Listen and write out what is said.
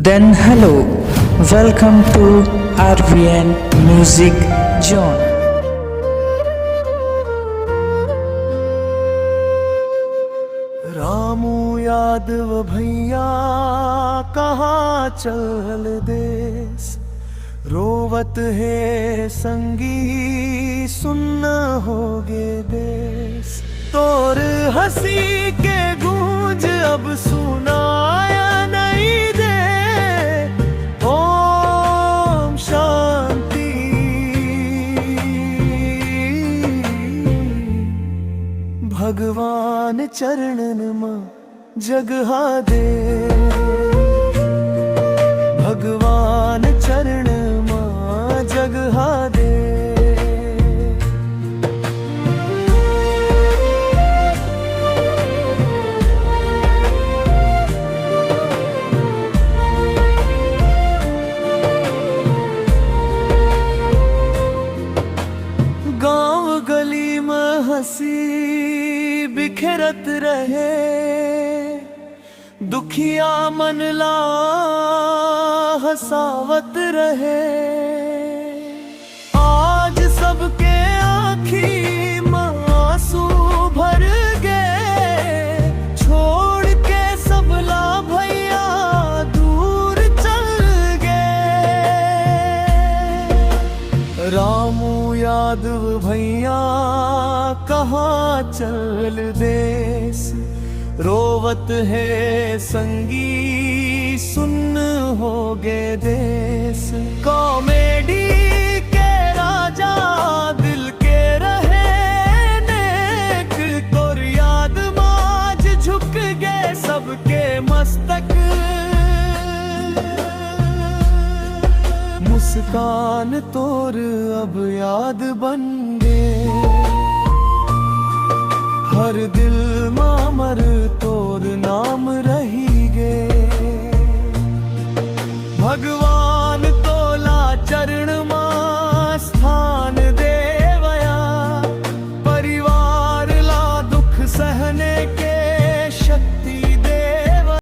Then hello, welcome to RVN Music Zone. Ramu Yadav भैया कहाँ चल देस, रोवत है संगी सुन होगे देश। तोर हंसी के गूंज अब सुनाया नहीं दे, ओम शांति। भगवान चरणन में जगहा दे, भगवान चरण में जगहा दे। गांव गली में हंसी बिखरत रहे, दुखिया मन ला हसावत रहे। आज सबके आँखी में आंसू भर गए, छोड़ के सबला भैया दूर चल गए। रामू यादव भैया कहाँ चल देस, रोवत है संगी सुन होगे देश। कॉमेडी के राजा दिल के रहे नेक, तोर याद माज झुक गए सबके मस्तक। मुस्कान तोर अब याद बन गए, हर दिल में अमर तोर नाम रही।